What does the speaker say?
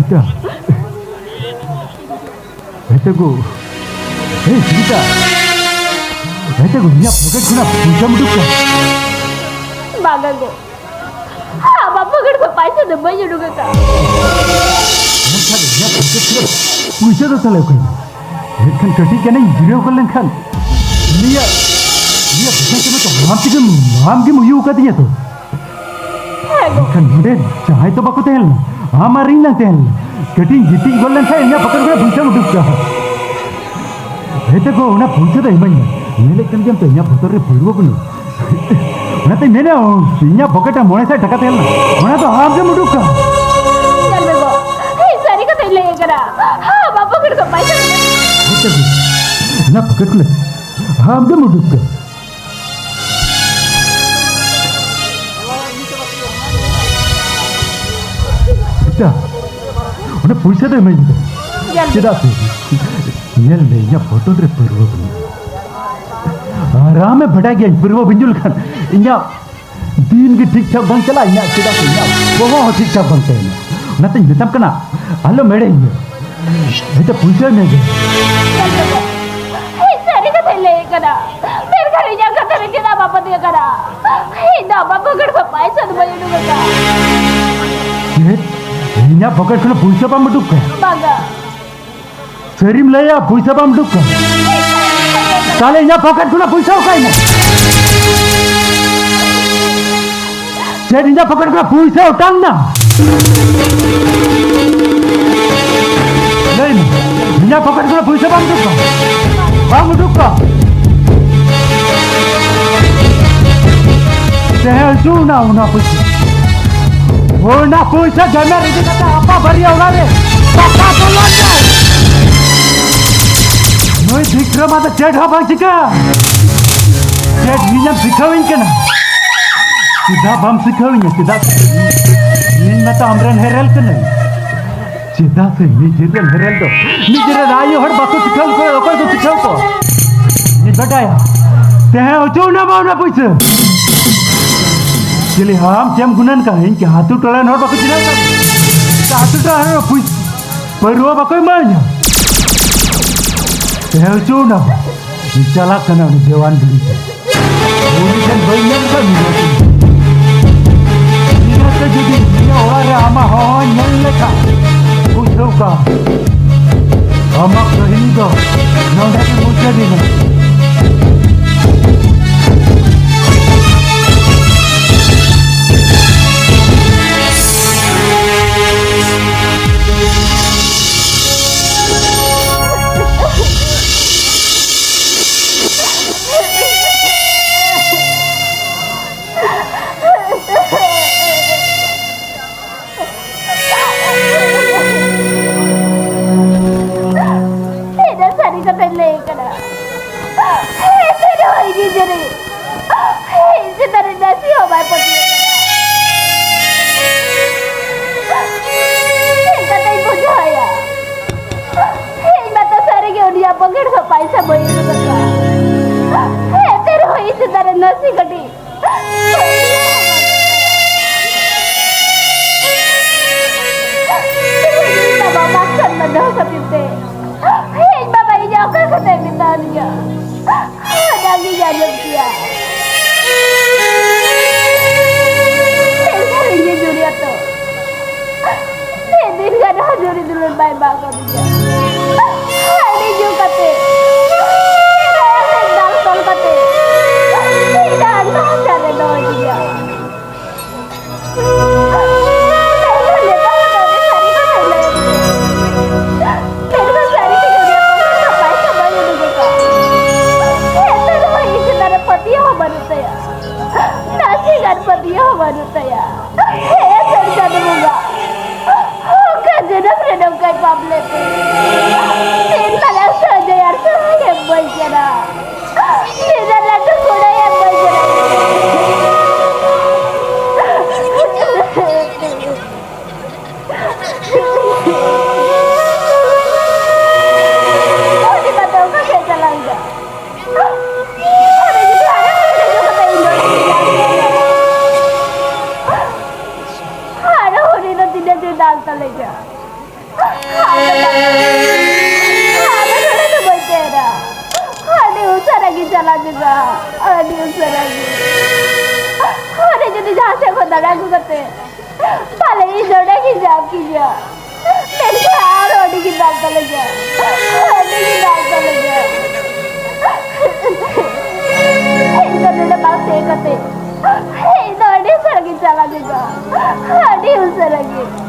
Sita, Betago, hey Sita, Betago, niya pocket ko na puja mo duka. Bagago, apa pocket ko paisa na ba yung duga ka? Ano sabi niya pocket ko na puja na talaga ko. Kan kati ka na video ko lang kan. Niya pocket ko na to ham ki muyu ka diya to. Kan bude चाहे तो बको तेल हमारी ना तेल cutting जितनी गोलन है यहाँ पकड़ कर भूसा मुटुका ऐसे को उन्हें भूसा तो हिमानी ये लेकिन क्या तो यहाँ पकड़ कर भूलवा बनो उन्हें तो मैंने यहाँ पकड़ कर मोने से टका तेल उन्हें तो हाथ से मुटुका चल बेगो ये सारी का तेल ले करा हाँ बाप पकड़ कर पैसा ऐसे को यहाँ पकड़ कर हाथ से मुटुका उन्हें पूछा था मैं चिदा से ये ले या फोटो रे परवो बनी आराम में बड़ा गया परवो बिंजुल खान इन्या दिन की ठीक ठाक बंग चला इन्या चिदा से इन्या वो ठीक ठाक बंग चला ना तो नितम कना आलो मेरे इन्या ये तो पूछा मैं गया ये सारी का तेल ले करा मेरे घर इन्या का तेरे चिदा बापा दिया करा ये ना बापा पकड़ कर पैसा तो मैं युनु का Inya pocket ko na puisa pa mutukka. Baga. Serim laya puisa pa mutukka. Kale inya pocket ko na puisa ko kaina. Jadi inya pocket ko na puisa utang na. Lain. Inya pocket ko na puisa pa mutukka. Pa mutukka. Sehel juna una puisa. Oh na puisa jamer ini kata apa bari orang ni? Papa tolong deh. Noi dikram ada chat apa cika? Chat ni jam sikawin kena. Kita bam sikawin ya kita. Ini mata amran herel kena. Kita se ni jiran herel do. Ni jiran ayo har baku sikal ko apa itu sikal ko? Ni betaya. Teh ucap nama mana puisa? Jadi ham jam gunan kahin ke hatu tolan hor baku jiran kan? Hatu tolan hor puis perlu baku mana? Teh ucap nama. Bicara kena ni dewan dulu. Ini kan banyak kan ni. Ini rasa jadi ni orang ramah orang yang lekah. Usau ka. Amak ini do. Nanda ke muda ni. sa pinte. Hey, babae niya ako kakatabitan niya. Nagigyanap siya. Saya niya Julia to. Hindi ka na Julia dulun may bako niya. Hindi niyo kate. Hindi tol kate. Hindi ano siya na doon niya. Ganapati बनतया हे सरजन मुगा गजनम रेडम काय पाबले ते तीन तला सजे यार हे बजना तेरा लड्डू थोड़ा ये बजना ओदी बताओ का कैसा लगा डाल तले जा अरे उसरागी चला दिगा अरे उसरागी अरे जो जहाँ से खुदा डाकू करते पहले ही जोड़ा की जाप की जा तेरे को यार ओडी की डाल तले जा ओडी की डाल तले जा इधर उधर बात से करते इधर ओडी उसरागी चला दिगा अरे उसरागी